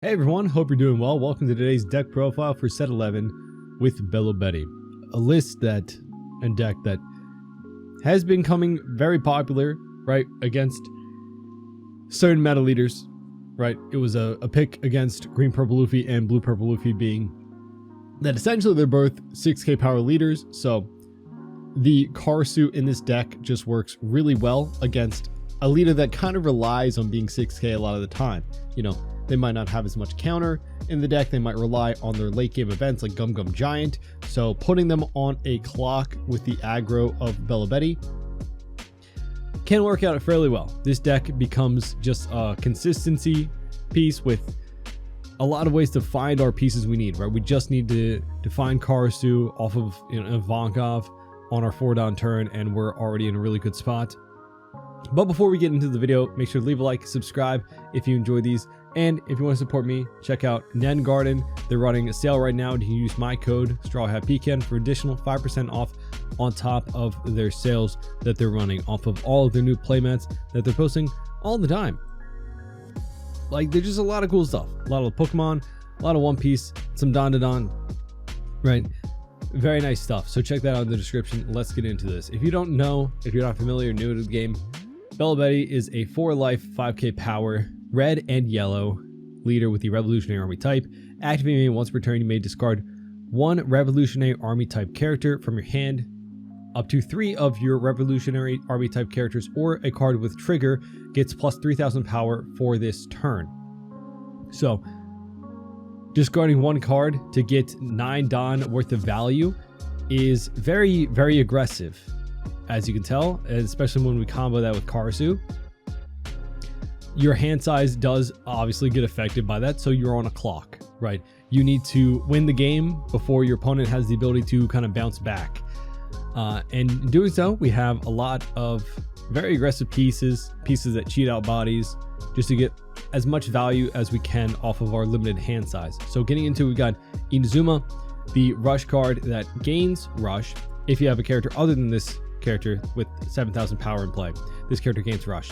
Hey everyone, hope you're doing well. Welcome to today's deck profile for set 11 with Belo Betty. A list deck that has been coming very popular, right, against certain meta leaders, right? It was a pick against Green Purple Luffy and Blue Purple Luffy, being that essentially they're both 6k power leaders, so the car suit in this deck just works really well against a leader that kind of relies on being 6k a lot of the time. You know, they might not have as much counter in the deck. They might rely on their late game events like Gum Gum Giant. So putting them on a clock with the aggro of Belo Betty can work out fairly well. This deck becomes just a consistency piece with a lot of ways to find our pieces we need, right? We just need to find Karasu off of Ivankov on our 4-down turn, and we're already in a really good spot. But before we get into the video, make sure to leave a like, subscribe if you enjoy these, and if you want to support me, check out Nen Garden. They're running a sale right now, and you can use my code StrawHatPecan for additional 5% off on top of their sales that they're running off of all of their new playmats that they're posting all the time. Like, there's just a lot of cool stuff, a lot of Pokemon, a lot of One Piece, some Don, right? Very nice stuff. So check that out in the description. Let's get into this. If you don't know, if you're not familiar, new to the game, Belo Betty is a 4-life, 5k power, red and yellow leader with the Revolutionary Army type. Activating once per turn, you may discard one Revolutionary Army type character from your hand, up to 3 of your Revolutionary Army type characters, or a card with trigger gets plus 3000 power for this turn. So discarding one card to get 9 Don worth of value is very, very aggressive, as you can tell, especially when we combo that with Karasu. Your hand size does obviously get affected by that, so you're on a clock, right? You need to win the game before your opponent has the ability to kind of bounce back. And in doing so, we have a lot of very aggressive pieces that cheat out bodies, just to get as much value as we can off of our limited hand size. So getting into, we got Inazuma, the rush card that gains rush if you have a character other than this character with 7000 power in play. This character gains rush.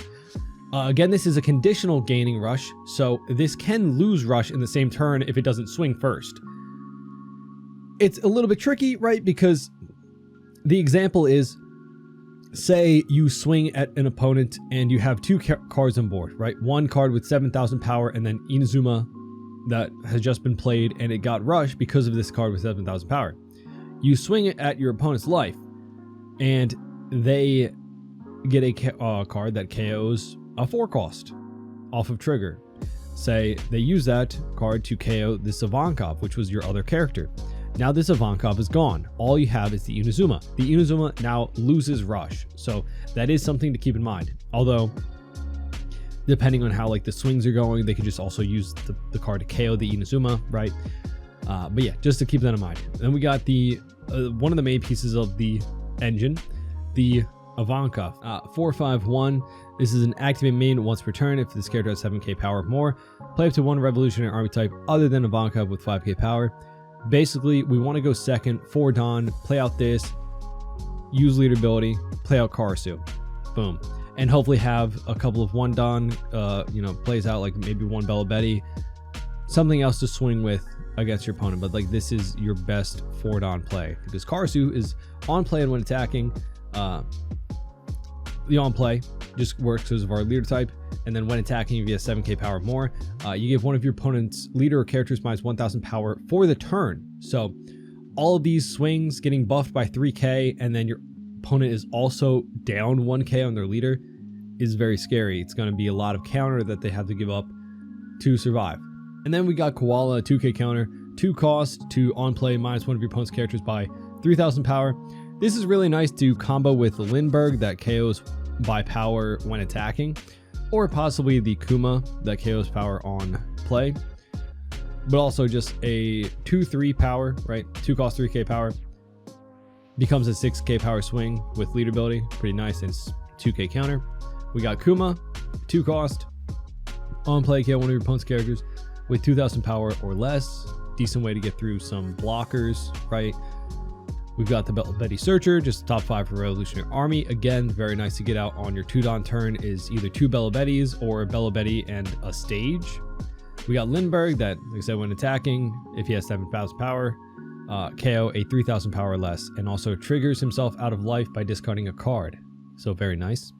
Again, this is a conditional gaining rush, so this can lose rush in the same turn if it doesn't swing first. It's a little bit tricky, right? Because the example is, say you swing at an opponent and you have 2 cards on board, right? One card with 7000 power and then Inazuma that has just been played, and it got rushed because of this card with 7000 power. You swing it at your opponent's life and they get a card that KOs a 4 cost off of trigger. Say they use that card to KO this Ivankov, which was your other character. Now this Ivankov is gone. All you have is the Inazuma. The Inazuma now loses rush, so that is something to keep in mind. Although, depending on how like the swings are going, they could just also use the card to KO the Inazuma, right? But yeah, just to keep that in mind. Then we got the one of the main pieces of the engine, the Ivankov. 4/5/1. This is an activate main once per turn. If this character has 7k power or more, play up to 1 Revolutionary Army type other than Ivankov with 5k power. Basically, we want to go second, 4 Don, play out this, use leader ability, play out Karasu. Boom. And hopefully have a couple of 1 Don, plays out like maybe 1 Belo Betty, something else to swing with against your opponent. But like, this is your best 4 Don play, because Karasu is on play, and when attacking, the on play just works because of our leader type. And then when attacking, if you have 7k power or more, you give one of your opponent's leader or characters minus 1000 power for the turn. So all of these swings getting buffed by 3k, and then your opponent is also down 1k on their leader, is very scary. It's going to be a lot of counter that they have to give up to survive. And then we got Koala, 2k counter, 2 cost to on play minus 1 of your opponent's characters by 3000 power. This is really nice to combo with the Lindbergh that KOs by power when attacking, or possibly the Kuma that KOs power on play, but also just a 2/3 power, right? 2 cost 3k power becomes a 6k power swing with leader ability. Pretty nice, and it's 2k counter. We got Kuma, 2 cost on play, KO one of your opponent's characters with 2000 power or less. Decent way to get through some blockers, right? We've got the Belo Betty Searcher, just top 5 for Revolutionary Army. Again, very nice to get out on your 2 Don turn, is either 2 Belo Bettys or a Belo Betty and a stage. We got Lindbergh that, like I said, when attacking, if he has 7,000 power, KO a 3,000 power or less, and also triggers himself out of life by discarding a card. So very nice.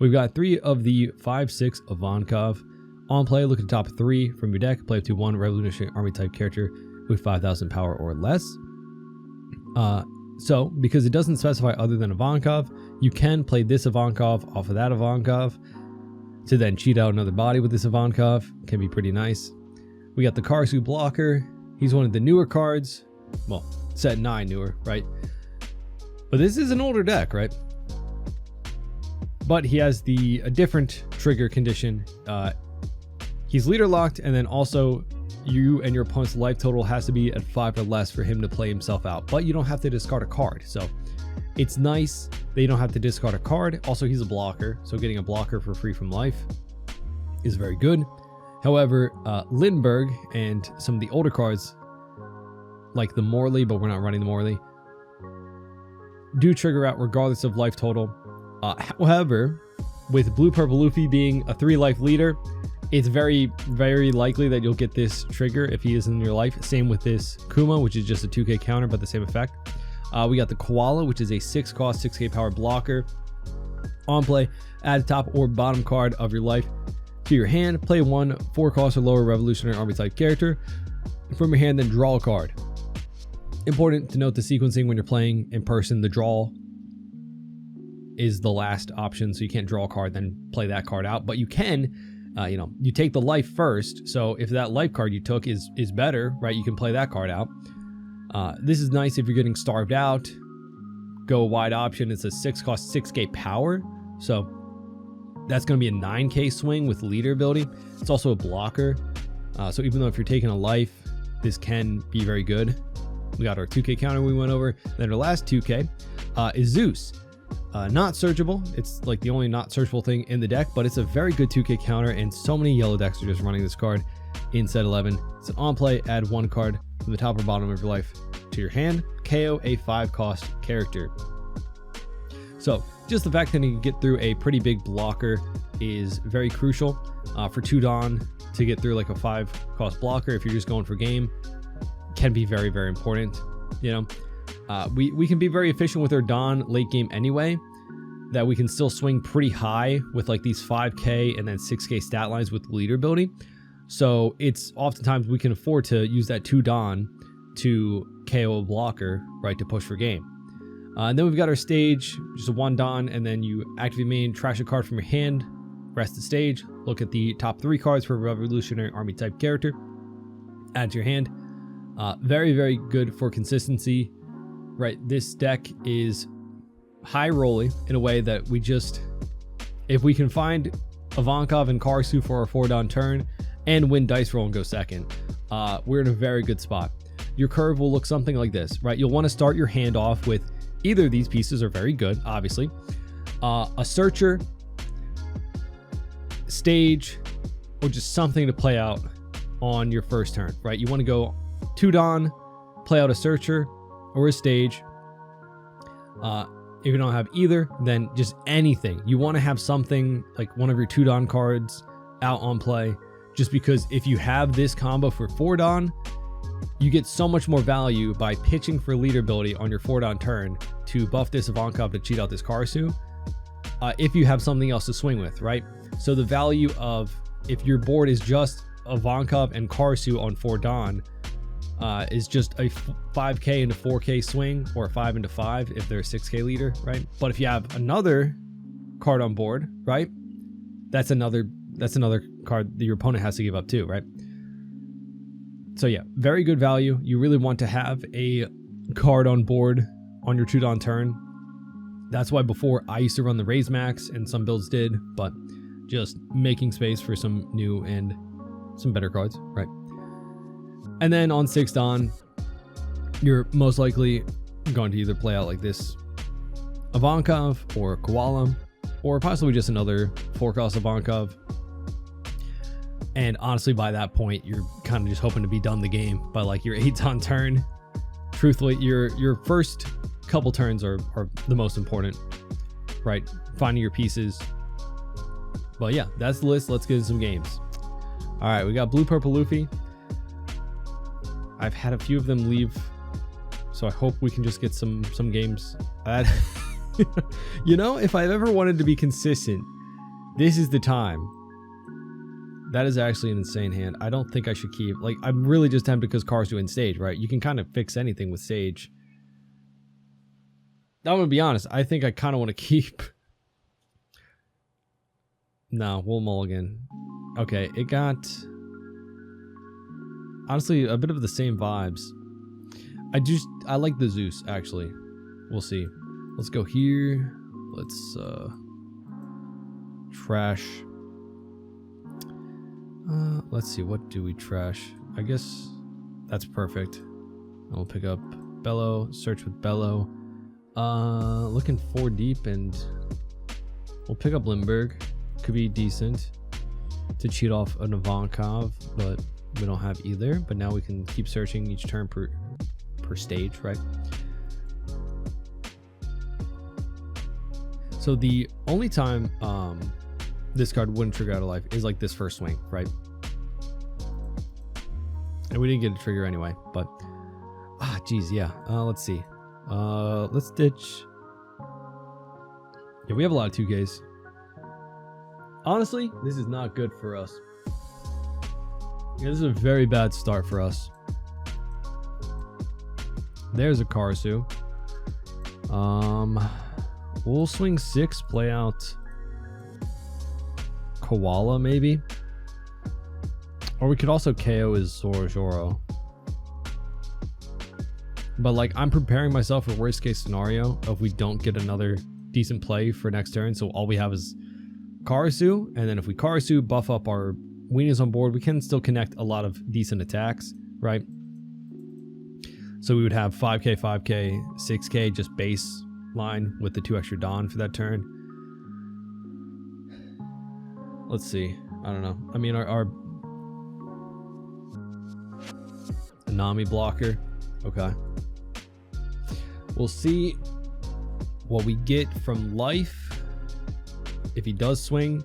We've got 3 of the 5/6 Ivankov. On play, look at the top 3 from your deck. Play up to 1 Revolutionary Army type character with 5,000 power or less. So, because it doesn't specify other than Ivankov, you can play this Ivankov off of that Ivankov to then cheat out another body with this Ivankov. Can be pretty nice. We got the Karsu blocker. He's one of the newer cards. Well, set 9 newer, right? But this is an older deck, right? But he has a different trigger condition. He's leader locked, and then also you and your opponent's life total has to be at 5 or less for him to play himself out. But you don't have to discard a card. So it's nice that you don't have to discard a card. Also, he's a blocker, so getting a blocker for free from life is very good. However, Lindbergh and some of the older cards, like the Morley, but we're not running the Morley, do trigger out regardless of life total. However, with Blue Purple Luffy being a 3 life leader, it's very, very likely that you'll get this trigger if he is in your life. Same with this Kuma, which is just a 2k counter, but the same effect. We got the Koala, which is a 6 cost, 6k power blocker. On play, add top or bottom card of your life to your hand. Play 1 4 cost or lower Revolutionary Army type character from your hand, then draw a card. Important to note the sequencing when you're playing in person. The draw is the last option, so you can't draw a card then play that card out, but you can, you take the life first. So if that life card you took is better, right, you can play that card out. This is nice if you're getting starved out. Go wide option. It's a 6 cost 6k power, so that's going to be a 9k swing with leader ability. It's also a blocker, so even though if you're taking a life, this can be very good. We got our 2k counter we went over. Then our last 2k is Zeus. Not searchable. It's like the only not searchable thing in the deck, but it's a very good 2k counter, and so many yellow decks are just running this card in set 11. It's an on play, add 1 card from the top or bottom of your life to your hand, KO a 5 cost character. So just the fact that you can get through a pretty big blocker is very crucial for Tudon to get through like a 5 cost blocker. If you're just going for game, can be very, very important. We can be very efficient with our Don late game anyway, that we can still swing pretty high with like these 5k and then 6k stat lines with leader ability. So it's oftentimes we can afford to use that 2 Don to KO a blocker, right, to push for game. And then we've got our stage, just a 1 Don, and then you activate main, trash a card from your hand, rest the stage, look at the top 3 cards for a Revolutionary Army type character, add to your hand. Very, very good for consistency, right? This deck is high rolly in a way that we just, if we can find Ivankov and Karsu for our 4 Don turn and win dice roll and go second, we're in a very good spot. Your curve will look something like this, right? You'll want to start your hand off with either of these pieces are very good, obviously. A searcher, stage, or just something to play out on your first turn, right? You want to go 2 Don, play out a searcher or a stage. If you don't have either, then just anything. You want to have something like one of your 2 Don cards out on play, just because if you have this combo for 4 Don, you get so much more value by pitching for leader ability on your 4 Don turn to buff this Ivankov to cheat out this Karsu, if you have something else to swing with, right? So the value of, if your board is just Ivankov and Karsu on 4 Don, is just a 5k into 4k swing, or a 5 into 5 if they're a 6k leader, right? But if you have another card on board, right, that's another card that your opponent has to give up too, right? So yeah, very good value. You really want to have a card on board on your 2 Don turn. That's why before I used to run the Raise Max, and some builds did, but just making space for some new and some better cards, right? And then on 6 Don, you're most likely going to either play out like this Ivankov or Koala, or possibly just another 4 cost Ivankov. And honestly, by that point, you're kind of just hoping to be done the game by like your 8 Don turn. Truthfully, your first couple turns are the most important, right? Finding your pieces. But yeah, that's the list. Let's get in some games. All right, we got blue, purple Luffy. I've had a few of them leave, so I hope we can just get some games. You know, if I've ever wanted to be consistent, this is the time. That is actually an insane hand. I don't think I should keep. Like, I'm really just tempted because Karasu in stage, right? You can kind of fix anything with stage. I'm gonna be honest. I think I kind of want to keep. No, we'll mulligan. Okay, it got honestly a bit of the same vibes. I like the Zeus actually. We'll see. Let's go here. Let's trash. Let's see, what do we trash? I guess that's perfect. And we'll pick up Belo, search with Belo. Looking 4 deep, and we'll pick up Limburg. Could be decent to cheat off an Ivankov, but we don't have either. But now we can keep searching each turn per stage, right? So the only time this card wouldn't trigger out of life is like this first swing, right? And we didn't get a trigger anyway, but geez, yeah. Let's see. Let's ditch. Yeah, we have a lot of 2Ks. Honestly, this is not good for us. Yeah, this is a very bad start for us. There's a Karasu. We'll swing 6, play out Koala maybe. Or we could also KO his Zorojoro. But like, I'm preparing myself for worst case scenario if we don't get another decent play for next turn. So all we have is Karasu, and then if we Karasu, buff up our weenies on board, we can still connect a lot of decent attacks, right? So we would have 5k, 5k, 6k just base line with the 2 extra Dawn for that turn. Let's see. I don't know. I mean, our Nami blocker. Okay. We'll see what we get from life if he does swing.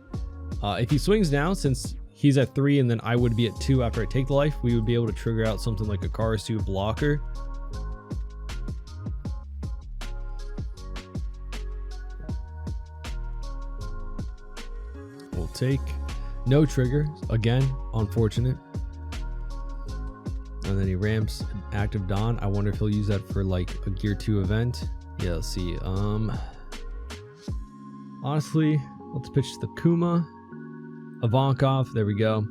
If he swings now, since he's at 3 and then I would be at 2 after I take the life, we would be able to trigger out something like a Karasu blocker. We'll take no trigger. Again, unfortunate. And then he ramps active Dawn. I wonder if he'll use that for like a gear 2 event. Yeah, let's see. Honestly, let's pitch the Kuma. Ivankov, there we go.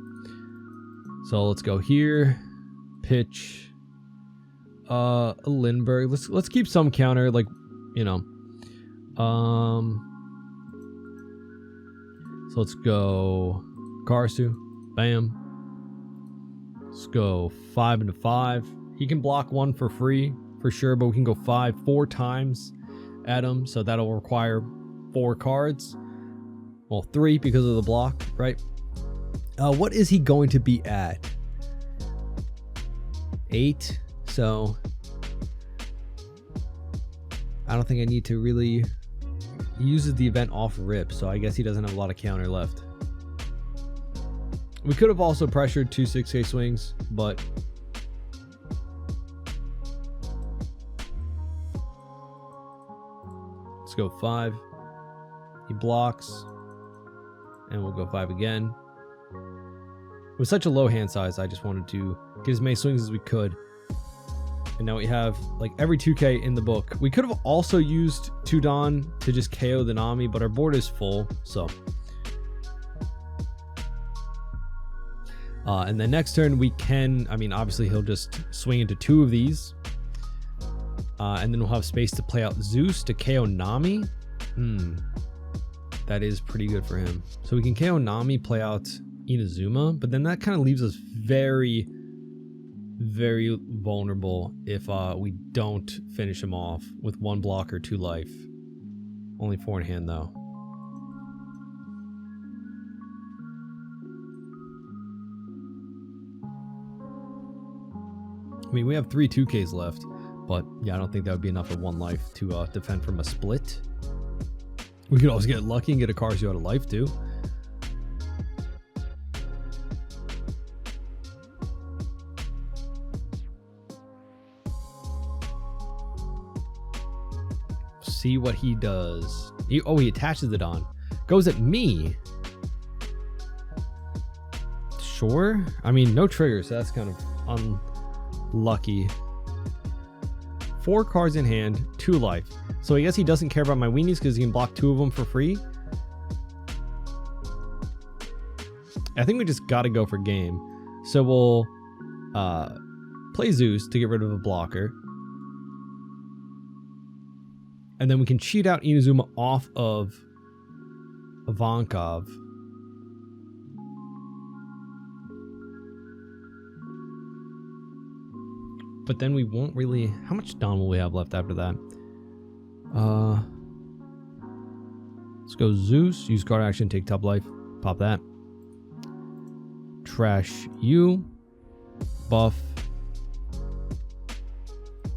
So let's go here. Pitch a Lindbergh. Let's keep some counter, like, you know. So let's go Karasu. Bam. Let's go 5 into 5. He can block 1 for free for sure, but we can go 4 times at him, so that'll require 4 cards. Well, 3 because of the block, right? What is he going to be at? 8. So I don't think I need to really. He uses the event off rip, so I guess he doesn't have a lot of counter left. We could have also pressured 2 6k swings, but let's go 5. He blocks, and we'll go 5 again. With such a low hand size, I just wanted to get as many swings as we could. And now we have like every 2k in the book. We could have also used 2 Dawn to just KO the Nami, but our board is full, so. And then next turn we can, I mean, obviously he'll just swing into 2 of these. And then we'll have space to play out Zeus to KO Nami. That is pretty good for him. So we can KO Nami, play out Inazuma, but then that kind of leaves us very, very vulnerable if we don't finish him off with 1 block or 2 life. Only 4 in hand though. I mean, we have 3 2Ks left, but yeah, I don't think that would be enough of 1 life to defend from a split. We could also get lucky and get a Karasu out of life too. see what he does. He attaches it on. Goes at me. Sure. I mean, no triggers, so that's kind of unlucky. 4 cards in hand, 2 life. So I guess he doesn't care about my weenies because he can block 2 of them for free. I think we just gotta go for game. So we'll play Zeus to get rid of a blocker. And then we can cheat out Inazuma off of Ivankov. But then we won't really... How much Dawn will we have left after that? Let's go Zeus. Use card action, take top life. Pop that. Trash you. Buff.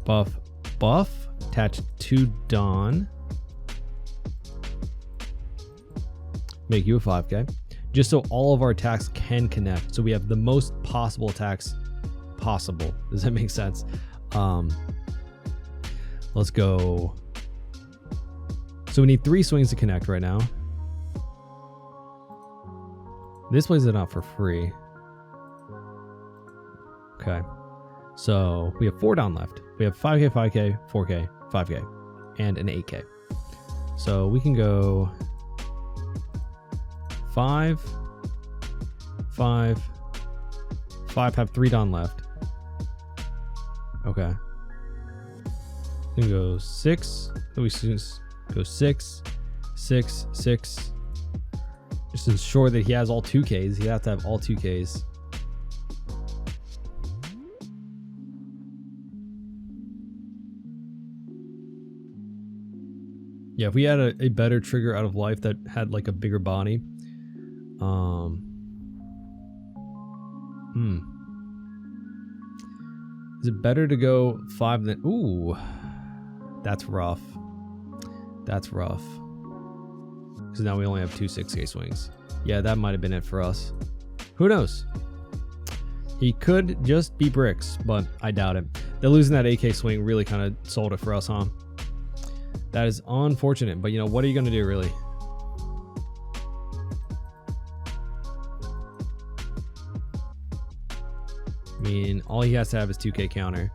Buff. Buff. Attach to Dawn. Make you a 5k. Just so all of our attacks can connect. So we have the most possible attacks possible. Does that make sense? Let's go. So we need 3 swings to connect right now. This plays it out for free. Okay. So we have 4 down left. We have 5k, 5k, 4k, 5k, and an 8k. So we can go 5, 5, 5, have 3 down left. Okay. We can go 6. Then we go 6, 6, 6. Just to ensure that he has all 2Ks. He'd have to have all 2Ks. Yeah, if we had a better trigger out of life that had like a bigger body. Is it better to go 5 than... Ooh. That's rough. That's rough. Because now we only have 2 6k swings. Yeah, that might have been it for us. Who knows? He could just be bricks, but I doubt it. They're losing that 8k swing really kind of sold it for us, huh? That is unfortunate, but you know, what are you going to do, really? I mean, all he has to have is 2k counter.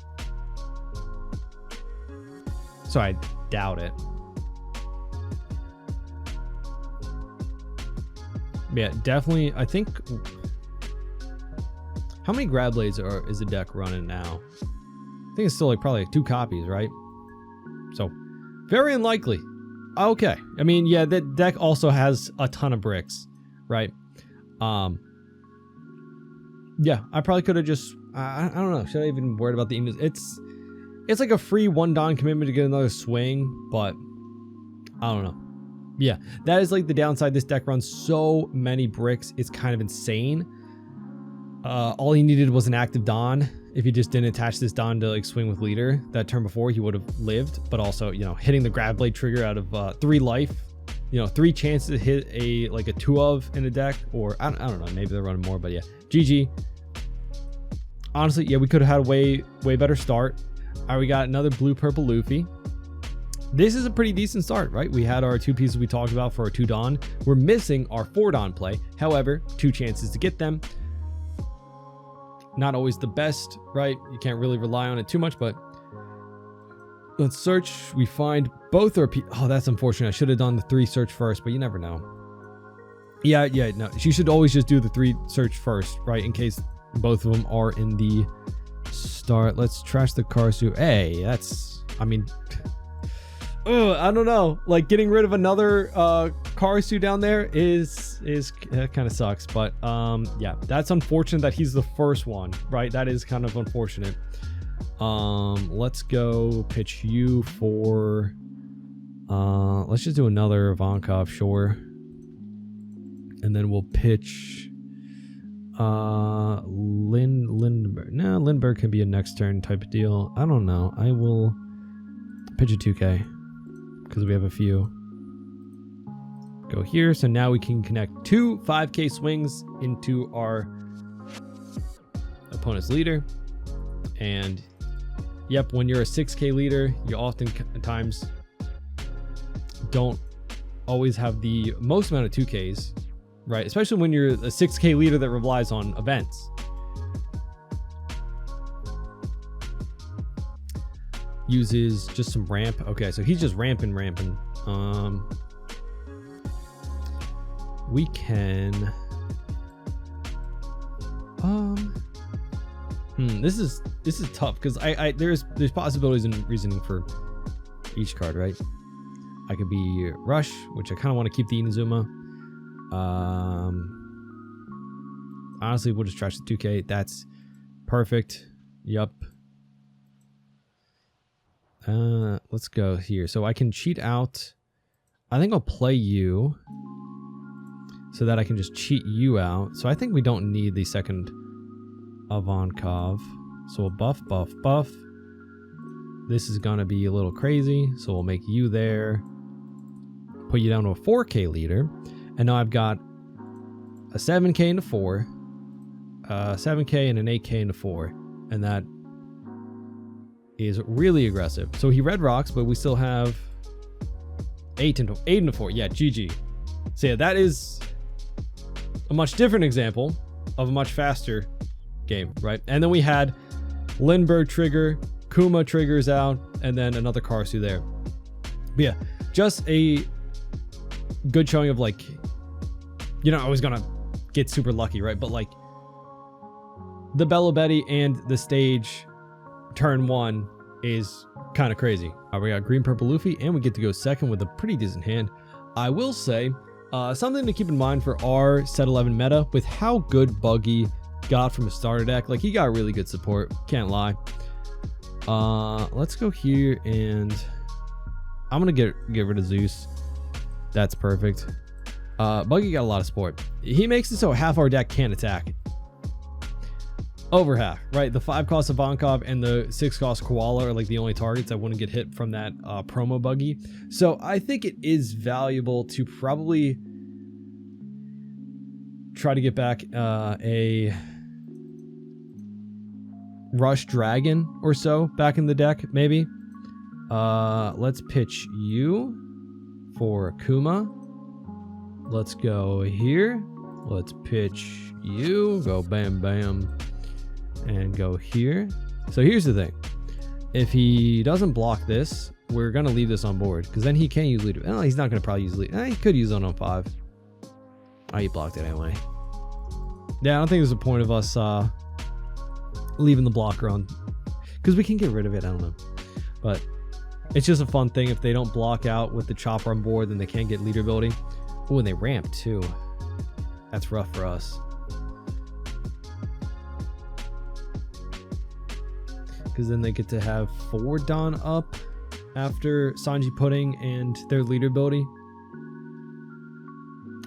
So I doubt it. Yeah, definitely. I think... How many grab blades is the deck running now? I think it's still like probably like 2 copies, right? So, very unlikely. Okay. I mean, yeah, that deck also has a ton of bricks, right? Yeah, I probably could have just... I don't know. Should I even worry about the... It's like a free 1 Dawn commitment to get another swing, but I don't know. Yeah, that is like the downside. This deck runs so many bricks. It's kind of insane. All he needed was an active Dawn. If he just didn't attach this Dawn to like swing with leader that turn before, he would have lived. But also, you know, hitting the grab blade trigger out of 3 life, you know, 3 chances to hit a 2 of in a deck, or I don't know, maybe they're running more, but yeah, GG. Honestly, yeah, we could have had a way better start. All right, we got another blue-purple Luffy. This is a pretty decent start, right? We had our 2 pieces we talked about for our 2 Dawn. We're missing our 4 Dawn play. However, 2 chances to get them. Not always the best, right? You can't really rely on it too much, but let's search. We find both our... Oh, that's unfortunate. I should have done the 3 search first, but you never know. Yeah, no. You should always just do the 3 search first, right? In case both of them are in the start. Let's trash the Karsu. Hey, that's... I mean... I don't know. Like, getting rid of another Karsu down there is kind of sucks. But yeah, that's unfortunate that he's the first one, right? That is kind of unfortunate. Let's go pitch you for... let's just do another Ivankov, sure. And then we'll pitch... Lindbergh. No, Lindbergh can be a next turn type of deal. I don't know. I will pitch a 2k. Because we have a few. Go here. So now we can connect 2 5k swings into our opponent's leader. And yep, when you're a 6k leader, you oftentimes don't always have the most amount of 2Ks, right? Especially when you're a 6K leader that relies on events. Uses just some ramp. Okay, so he's just ramping. We can this is tough because there's possibilities and reasoning for each card, right? I could be Rush, which I kind of want to keep the Inazuma. Honestly, we'll just trash the 2K. That's perfect. Yup. Let's go here. So I can cheat out. I think I'll play you so that I can just cheat you out. So I think we don't need the second Ivankov. So we'll buff. This is gonna be a little crazy. So we'll make you there. Put you down to a 4K leader. And now I've got a 7K into 4, 7K and an 8K into 4. And that is really aggressive. So he red rocks, but we still have 8 into 4. Yeah, GG. So yeah, that is a much different example of a much faster game, right? And then we had Lindbergh trigger, Kuma triggers out, and then another Karsu there. But yeah, just a good showing of like, you're not always gonna get super lucky, right? But like the Belo Betty and the stage turn 1 is kind of crazy. We got green purple Luffy, and we get to go second with a pretty decent hand. I will say something to keep in mind for our set 11 meta with how good Buggy got from a starter deck. Like, he got really good support, can't lie. Let's go here, and I'm gonna get rid of Zeus. That's perfect. Buggy got a lot of support. He makes it so half our deck can't attack. Over half, right? The 5 cost of Ivankov and the 6 cost Koala are like the only targets that wouldn't get hit from that promo Buggy. So I think it is valuable to probably try to get back a Rush Dragon or so back in the deck, maybe. Let's pitch you for Kuma. Let's go here. Let's pitch you. Go bam bam. And go here. So here's the thing. If he doesn't block this, we're going to leave this on board. Because then he can't use leader. Oh, he's not going to probably use leader. He could use on 5. Oh, he blocked it anyway. Yeah, I don't think there's a point of us leaving the blocker on. Because we can get rid of it. I don't know. But it's just a fun thing. If they don't block out with the chopper on board, then they can't get leader ability. Oh, and they ramp too. That's rough for us. Because then they get to have 4 Dawn up after Sanji Pudding and their leader ability.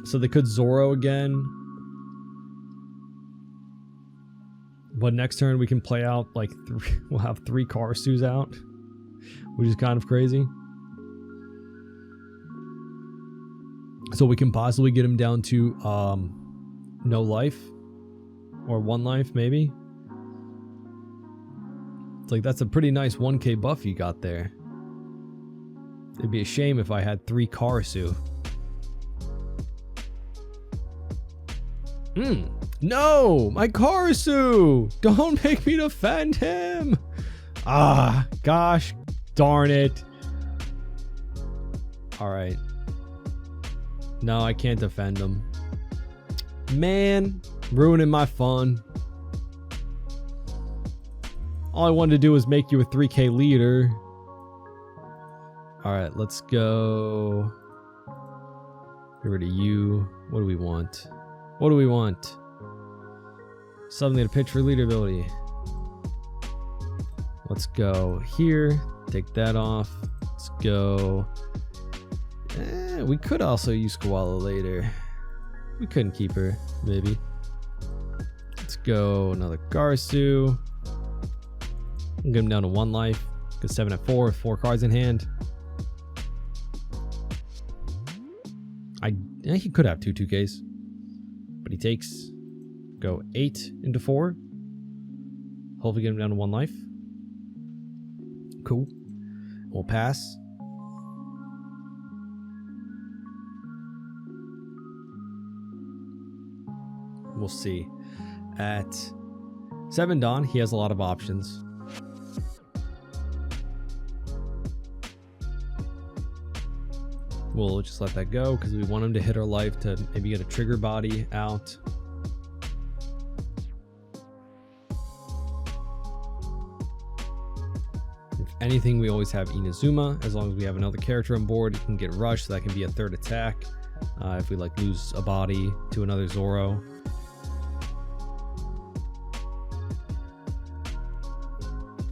So they could Zoro again. But next turn we can play out like 3. We'll have 3 Karsus out, which is kind of crazy. So we can possibly get him down to no life or 1 life maybe. Like, that's a pretty nice 1K buff you got there. It'd be a shame if I had 3 Karsu. No! My Karsu! Don't make me defend him! Ah, gosh darn it. Alright. No, I can't defend him. Man, ruining my fun. All I wanted to do was make you a 3K leader. Alright, let's go. Get rid of you. What do we want? What do we want? Something to pitch for leader ability. Let's go here. Take that off. Let's go. We could also use Koala later. We couldn't keep her, maybe. Let's go another Karsu. Get him down to 1 life. Go 7 at 4 with 4 cards in hand. He could have 2 2Ks. But he takes. Go 8 into 4. Hopefully get him down to 1 life. Cool. We'll pass. We'll see. At 7 Dawn, he has a lot of options. We'll just let that go because we want him to hit our life to maybe get a trigger body out. If anything, we always have Inazuma. As long as we have another character on board, it can get rushed, so that can be a 3rd attack. If we like lose a body to another Zoro.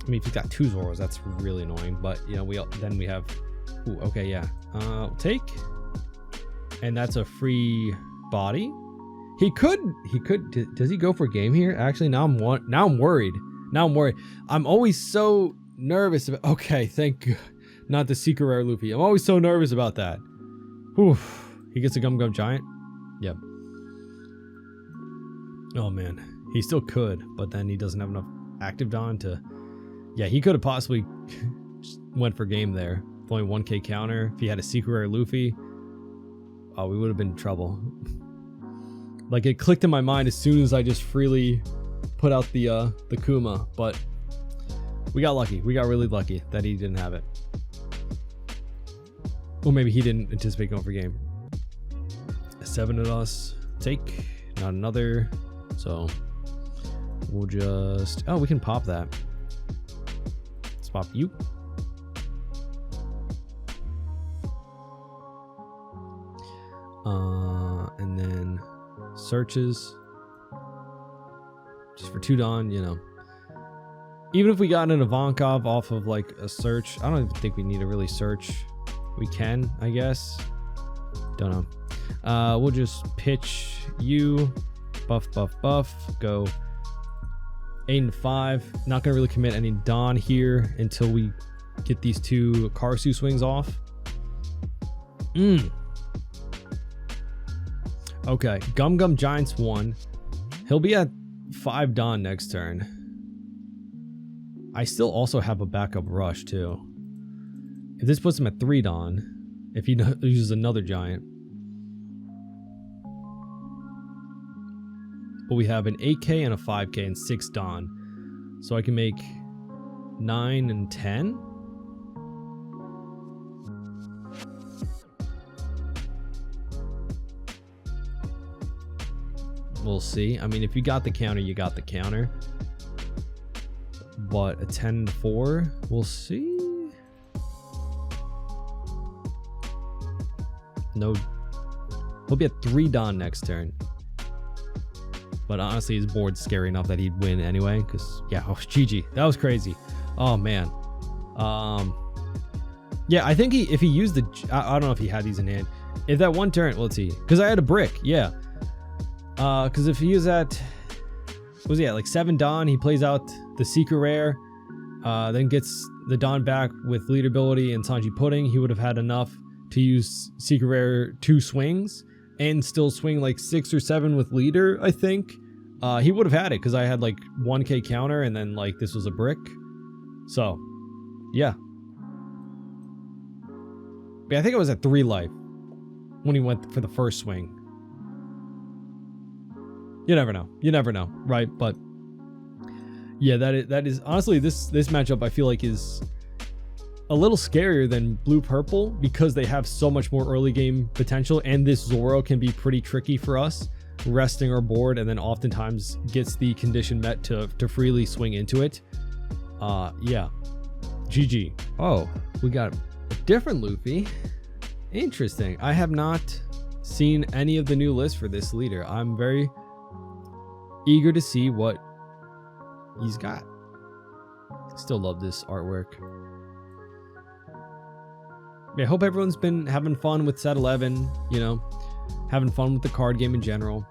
I mean, if you've got 2 Zoros, that's really annoying. But you know, then we have. Ooh, okay, yeah. Take, and that's a free body. He could. Does he go for game here? Actually, now I'm worried. I'm always so nervous about. Okay, thank you. Not the secret rare Luffy. I'm always so nervous about that. Whew. He gets a Gum Gum Giant. Yep. Oh man, he still could, but then he doesn't have enough active Dawn to. Yeah, he could have possibly went for game there. With only 1k counter. If he had a secret rare Luffy, oh, we would have been in trouble. Like, it clicked in my mind as soon as I just freely put out the Kuma, but we got lucky. We got really lucky that he didn't have it. Or maybe he didn't anticipate going for game. 7 of us. Take. Not another. So we'll just. Oh, we can pop that. Let's pop you. And then searches. Just for 2 Dawn, you know. Even if we got an Ivankov off of like a search, I don't even think we need to really search. We can, I guess. Don't know. We'll just pitch you. Buff. Go 8 and 5. Not gonna really commit any Dawn here until we get these 2 Karasu swings off. Okay, Gum Gum Giants 1. He'll be at 5 Dawn next turn. I still also have a backup rush too. If this puts him at 3 Dawn, if he uses another giant. But we have an 8k and a 5k and 6 Dawn. So I can make 9 and 10. We'll see. I mean, if you got the counter, you got the counter. But a 10 to 4, we'll see. No, he'll be at 3 Dawn next turn. But honestly, his board's scary enough that he'd win anyway. Because, yeah, oh, GG. That was crazy. Oh, man. Yeah, I think if he used the... I don't know if he had these in hand. If that one turn... Let's see. Because I had a brick. Yeah. Because if he used that... What was he at? Like 7 Dawn. He plays out the secret rare. Then gets the Dawn back with leader ability and Sanji Pudding. He would have had enough to use secret rare 2 swings. And still swing like 6 or 7 with leader, I think. He would have had it because I had like 1k counter and then like this was a brick. So, yeah. But I think it was at 3 life when he went for the first swing. You never know. You never know, right? But yeah, that is honestly this matchup I feel like is a little scarier than blue purple because they have so much more early game potential, and this Zoro can be pretty tricky for us, resting our board and then oftentimes gets the condition met to freely swing into it. Yeah, GG. Oh, we got a different Luffy. Interesting. I have not seen any of the new lists for this leader. I'm very eager to see what he's got. Still love this artwork. Yeah, I hope everyone's been having fun with set 11, you know, having fun with the card game in general.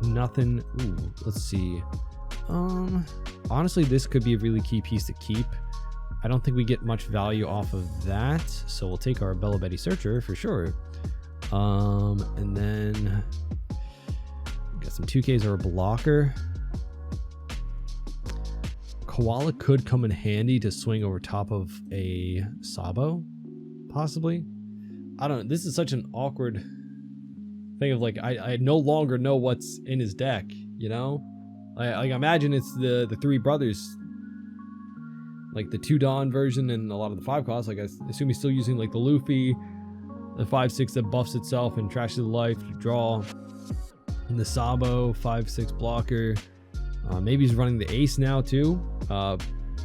Nothing. Ooh, let's see. Honestly, this could be a really key piece to keep. I don't think we get much value off of that, so we'll take our Belo Betty Searcher for sure. And then we got some 2Ks or a blocker. Koala could come in handy to swing over top of a Sabo. Possibly. I don't know. This is such an awkward think of like I no longer know what's in his deck, you know? I imagine it's the three brothers, like the 2 Dawn version and a lot of the 5 costs. Like I assume he's still using like the Luffy, the 5/6 that buffs itself and trashes the life to draw, and the Sabo 5/6 blocker. Maybe he's running the Ace now too.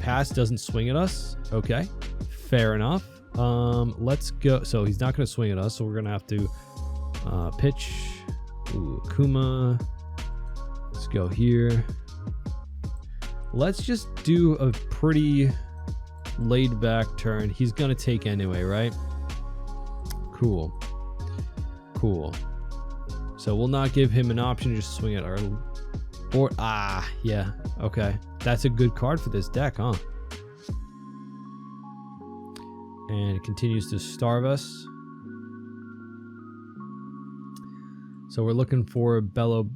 Pass doesn't swing at us. Okay, fair enough. Let's go. So he's not going to swing at us, so we're going to have to pitch. Ooh, Kuma. Let's go here. Let's just do a pretty laid back turn. He's going to take anyway, right? Cool. Cool. So we'll not give him an option to just swing at our board. Ah, yeah. Okay. That's a good card for this deck, huh? And it continues to starve us. So we're looking for a Belo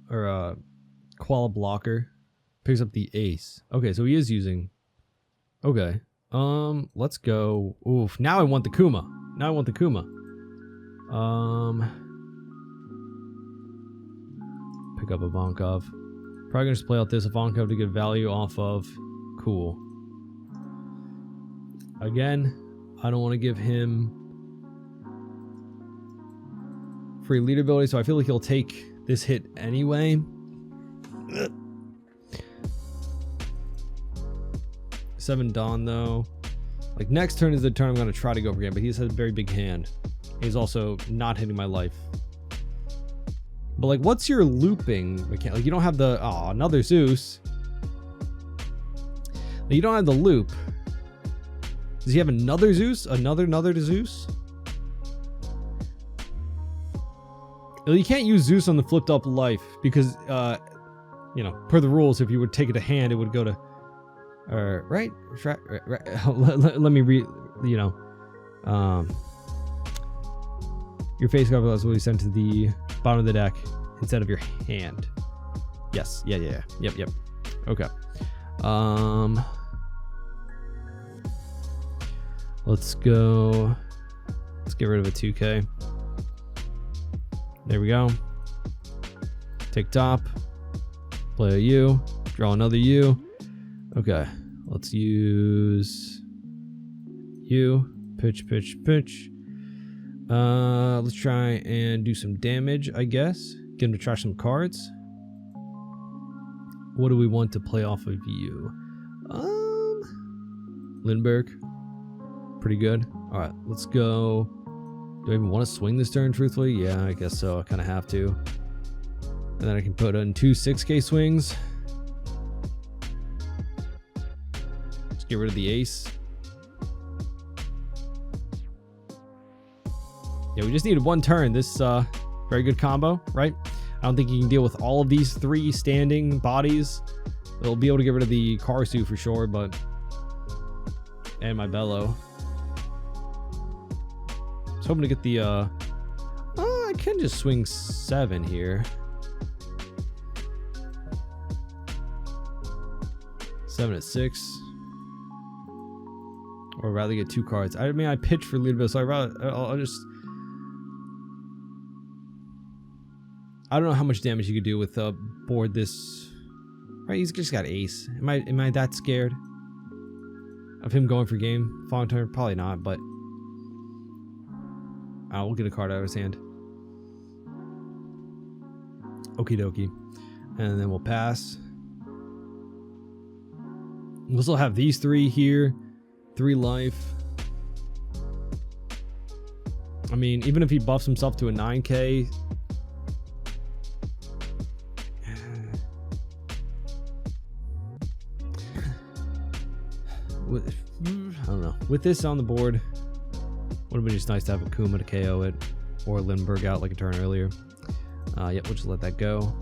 or a Koala blocker. Picks up the Ace. Okay, so he is using. Okay. Let's go. Oof. Now I want the Kuma. Now I want the Kuma. Pick up Ivankov. Probably gonna just play out this Ivankov to get value off of. Cool. Again, I don't want to give him free lead ability, so I feel like he'll take this hit anyway. 7 Dawn though. Like next turn is the turn I'm going to try to go for game, but he has a very big hand. He's also not hitting my life. But like, what's your looping mechanic? Like you don't have the another Zeus. Like, you don't have the loop. Does he have another Zeus? Another Zeus? Well, you can't use Zeus on the flipped up life because, you know, per the rules, if you would take it to hand, it would go to, right? Let me read, you know, your face cover will be sent to the bottom of the deck instead of your hand. Yes. Yeah. Yep. Okay. Let's go. Let's get rid of a 2K. There we go. Take top. Play a U. Draw another U. Okay. Let's use U. Pitch. Let's try and do some damage, I guess. Get him to trash some cards. What do we want to play off of you? Lindbergh. Pretty good. Alright, let's go. Do I even want to swing this turn, truthfully? Yeah, I guess so. I kind of have to. And then I can put in 2 6K swings. Let's get rid of the Ace. Yeah, we just needed 1 turn. This very good combo, right? I don't think you can deal with all of these 3 standing bodies. It'll be able to get rid of the Karsu for sure, but and my Belo. I was hoping to get the I can just swing 7 here. 7 at 6. Or rather get 2 cards. I mean, I pitch for lead, so I'll just. I don't know how much damage you could do with board this. Right, he's just got Ace. Am I that scared of him going for game following turn? Probably not, but we'll get a card out of his hand. Okie dokie. And then we'll pass. We'll still have these 3 here. 3 life. I mean, even if he buffs himself to a 9K. I don't know. With this on the board, would have been just nice to have a Kuma to KO it, or Lindbergh out like a turn earlier. Yep, we'll just let that go.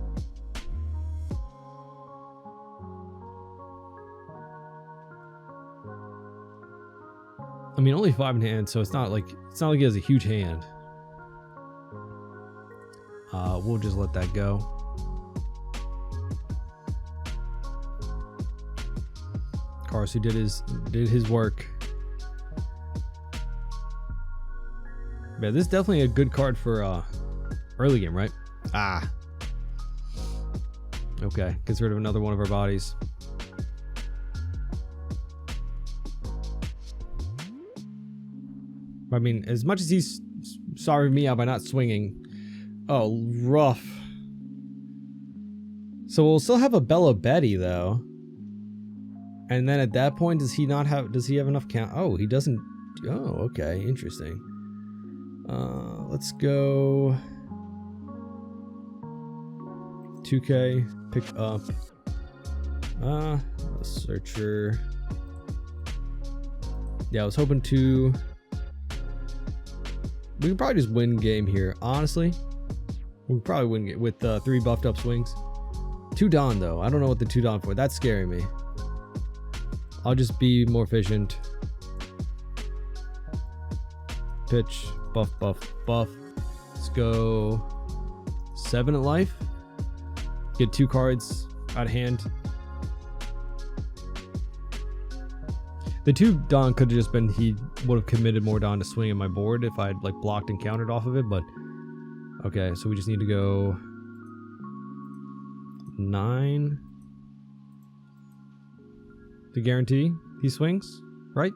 I mean, only 5 in hand, so it's not like he has a huge hand. We'll just let that go. Karsu did his work. Yeah, this is definitely a good card for Early game, right? Ah. Okay, gets rid of another one of our bodies. I mean, as much as he's sorry me out by not swinging. Oh, rough. So we'll still have a Belo Betty though. And then at that point, does he have enough count? Oh, he doesn't. Oh, okay, interesting. Let's go 2K, pick up a searcher. Yeah, I was hoping to. We can probably just win game here. Honestly, we can probably win it with 3 buffed up swings. 2 Dawn though. I don't know what the 2 Dawn for. That's scaring me. I'll just be more efficient. Pitch, buff, buff, buff. Let's go 7 at life. Get 2 cards out of hand. The 2 Dawn could have just been he would have committed more Dawn to swing in my board if I had like blocked and countered off of it, but okay, so we just need to go 9 to guarantee he swings, right?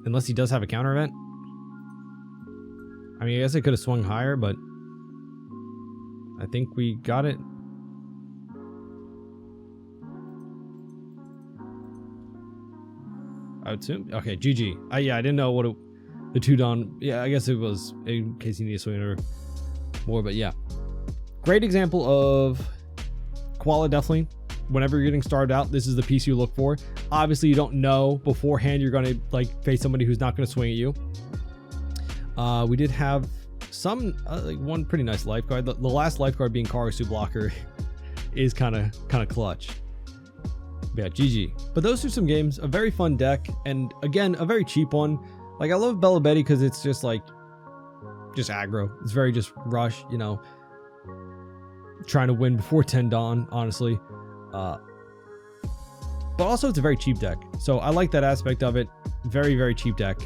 Unless he does have a counter event. I mean, I guess I could have swung higher, but I think we got it. I would assume. Okay, GG. Yeah, I didn't know what the 2 Dawn. Yeah, I guess it was in case you need to swing or more, but yeah. Great example of quality, definitely. Whenever you're getting started out, this is the piece you look for. Obviously, you don't know beforehand you're going to like face somebody who's not going to swing at you. We did have some like one pretty nice life card. The last life card being Karasu Blocker is kind of clutch. But yeah, GG. But those are some games. A very fun deck, and again, a very cheap one. Like I love Belo Betty because it's just like just aggro. It's very just rush, you know, trying to win before 10 Dawn, honestly. But also it's a very cheap deck, so I like that aspect of it. Very, very cheap deck.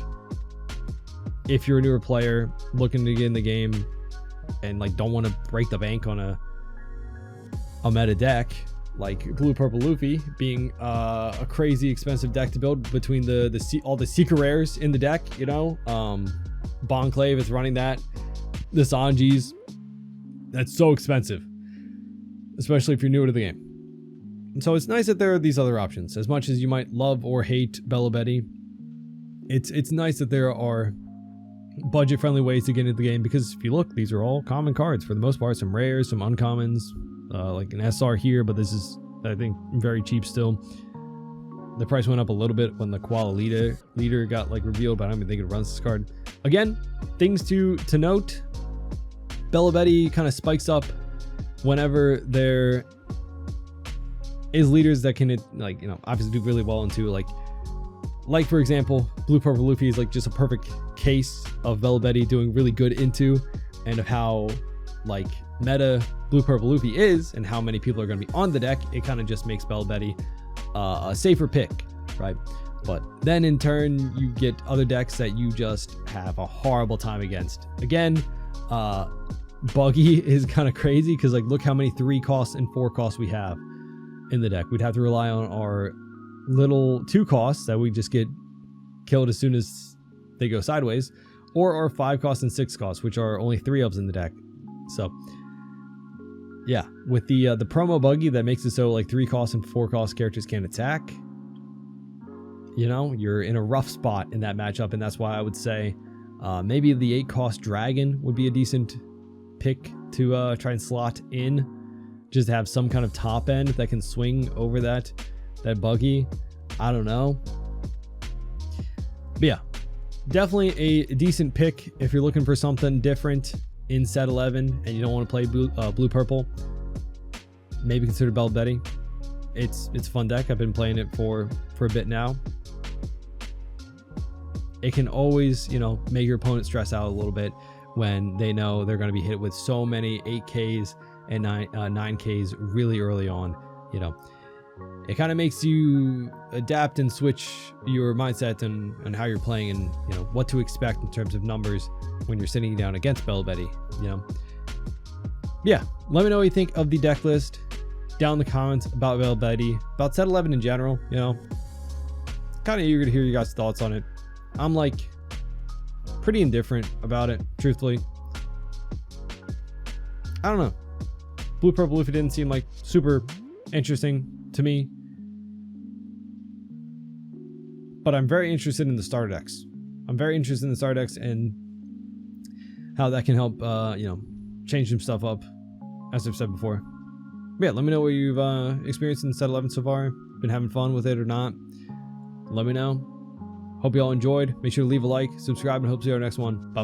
If you're a newer player looking to get in the game and like don't want to break the bank on a meta deck like Blue Purple Luffy being a crazy expensive deck to build between all the secret rares in the deck, you know, Bonclave is running that, the Sanjis, that's so expensive, especially if you're newer to the game. And so it's nice that there are these other options. As much as you might love or hate Belo Betty, it's nice that there are budget-friendly ways to get into the game, because if you look, these are all common cards for the most part. Some rares, some uncommons, like an SR here, but this is, I think, very cheap still. The price went up a little bit when the Koala leader got like revealed, but I don't even think it runs this card. Again, things to note: Belo Betty kind of spikes up whenever there is leaders that can, like, you know, obviously do really well into like for example, Blue Purple Luffy is like just a perfect case of Belo Betty doing really good into, and of how like meta Blue Purple Luffy is and how many people are going to be on the deck. It kind of just makes Belo Betty a safer pick, right? But then in turn you get other decks that you just have a horrible time against. Again, Buggy is kind of crazy because like look how many 3 costs and 4 costs we have in the deck. We'd have to rely on our little 2 costs that we just get killed as soon as they go sideways, or our 5 costs and 6 costs, which are only 3 ups in the deck. So yeah, with the promo Buggy that makes it so like 3 costs and 4 cost characters can't attack, you know, you're in a rough spot in that matchup. And that's why I would say maybe the 8 cost Dragon would be a decent pick to try and slot in, just to have some kind of top end that can swing over that Buggy. I don't know, but yeah, definitely a decent pick if you're looking for something different in set 11 and you don't want to play blue purple. Maybe consider Belo Betty. It's a fun deck. I've been playing it for a bit now. It can always, you know, make your opponent stress out a little bit when they know they're going to be hit with so many 8Ks and 9Ks really early on. You know, it kind of makes you adapt and switch your mindset and how you're playing, and you know what to expect in terms of numbers when you're sitting down against Belo Betty. You know, Yeah, let me know what you think of the deck list down in the comments about Belo Betty, about set 11 in general. You know, kind of eager to hear you guys' thoughts on it. I'm like pretty indifferent about it, truthfully. I don't know. Blue Purple Luffy didn't seem like super interesting to me, but I'm very interested in the starter decks. I'm very interested in the starter decks and how that can help, you know, change some stuff up, as I've said before. But yeah, let me know what you've experienced in set 11 so far. Been having fun with it or not? Let me know. Hope you all enjoyed. Make sure to leave a like, subscribe, and hope to see you on our next one. Bye bye.